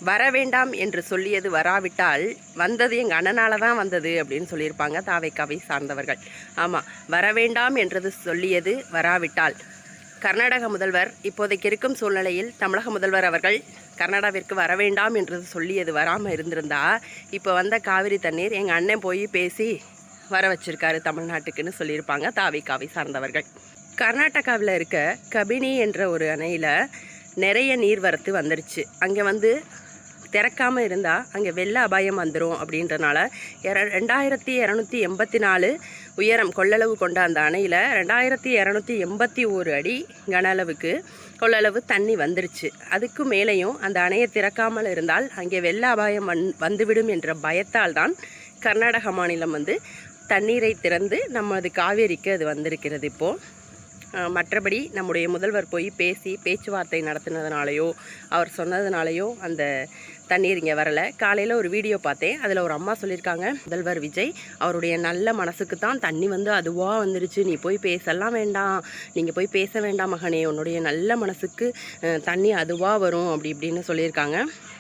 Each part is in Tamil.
வர வேண்டாம் என்று சொல்லியது வராவிட்டால் வந்தது எங்கள் அண்ணனால தான் வந்தது அப்படின்னு சொல்லியிருப்பாங்க தாவைக்காவை சார்ந்தவர்கள். ஆமாம், வர வேண்டாம் என்றது சொல்லியது வராவிட்டால். கர்நாடக முதல்வர் இப்போதைக்கு இருக்கும் சூழ்நிலையில் தமிழக முதல்வர் அவர்கள் கர்நாடகாவிற்கு வர வேண்டாம் என்று சொல்லியது வராமல் இருந்திருந்தா இப்போ வந்த காவிரி தண்ணீர் எங்கள் அண்ணன் போய் பேசி வர வச்சிருக்காரு தமிழ்நாட்டுக்குன்னு சொல்லியிருப்பாங்க தாவைக்காவை சார்ந்தவர்கள். கர்நாடகாவில் இருக்க கபினி என்ற ஒரு அணையில் நிறைய நீர்வரத்து வந்துருச்சு. அங்கே திறக்காமல் இருந்தால் அங்கே வெள்ள அபாயம் வந்துடும் அப்படின்றனால 2284 உயரம் கொள்ளளவு கொண்ட அந்த அணையில் 2281 அடி கன அளவுக்கு கொள்ளளவு தண்ணி வந்துருச்சு. அதுக்கு மேலேயும் அந்த அணையை திறக்காமல் இருந்தால் அங்கே வெள்ள அபாயம் வந்துவிடும் என்ற பயத்தால் தான் கர்நாடக மாநிலம் தண்ணீரை திறந்து நமது காவேரிக்கு அது வந்திருக்கிறது இப்போது. மற்றபடி நம்முடைய முதல்வர் போய் பேசி பேச்சுவார்த்தை நடத்தினதுனாலையோ அவர் சொன்னதுனாலையோ அந்த தண்ணீர் இங்கே வரலை. காலையில் ஒரு வீடியோ பார்த்தேன். அதில் ஒரு அம்மா சொல்லியிருக்காங்க, முதல்வர் விஜய் அவருடைய நல்ல மனசுக்கு தான் தண்ணி அதுவாக வந்துருச்சு, நீ போய் பேசலாம் வேண்டாம், நீங்கள் போய் பேச வேண்டாம் மகனே, உன்னுடைய நல்ல மனசுக்கு தண்ணி அதுவாக வரும் அப்படி இப்படின்னு சொல்லியிருக்காங்க.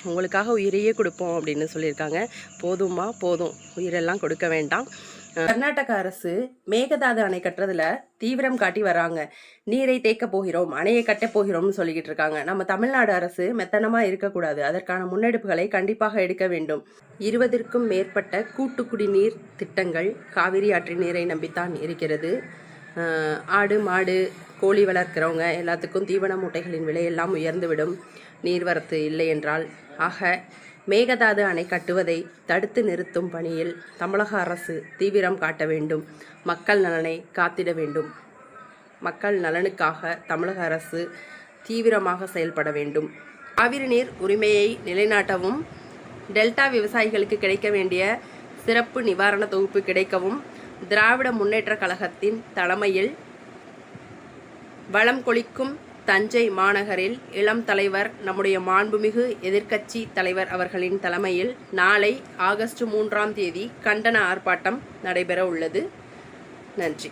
உங்களுக்காக உயிரையே கொடுப்போம் அப்படின்னு சொல்லியிருக்காங்க. போதும்மா போதும், உயிரெல்லாம் கொடுக்க வேண்டாம். கர்நாடக அரசு மேகதாது அணை கட்டுறதுல தீவிரம் காட்டி வராங்க. நீரை தேக்க போகிறோம், அணையை கட்ட போகிறோம்னு சொல்லிக்கிட்டு இருக்காங்க. நம்ம தமிழ்நாடு அரசு மெத்தனமா இருக்கக்கூடாது, அதற்கான முன்னெடுப்புகளை கண்டிப்பாக எடுக்க வேண்டும். 20க்கும் மேற்பட்ட கூட்டு குடிநீர் திட்டங்கள் காவிரி ஆற்றின் நீரை நம்பித்தான் இருக்கிறது. ஆடு மாடு கோழி வளர்க்கிறவங்க எல்லாத்துக்கும் தீவன மூட்டைகளின் விலையெல்லாம் உயர்ந்துவிடும் நீர்வரத்து இல்லை என்றால். ஆக மேகதாது அணை கட்டுவதை தடுத்து நிறுத்தும் பணியில் தமிழக அரசு தீவிரம் காட்ட வேண்டும். மக்கள் நலனை காத்திட வேண்டும். மக்கள் நலனுக்காக தமிழக அரசு தீவிரமாக செயல்பட வேண்டும். காவிரி நீர் உரிமையை நிலைநாட்டவும், டெல்டா விவசாயிகளுக்கு கிடைக்க வேண்டிய சிறப்பு நிவாரண தொகுப்பு கிடைக்கவும் திராவிட முன்னேற்ற கழகத்தின் தலைமையில் வளம் கொளிக்கும் தஞ்சை மாநகரில் இளம் தலைவர் நம்முடைய மாண்புமிகு எதிர்க்கட்சி தலைவர் அவர்களின் தலைமையில் நாளை ஆகஸ்ட் 3ஆம் தேதி கண்டன ஆர்ப்பாட்டம் நடைபெற உள்ளது. நன்றி.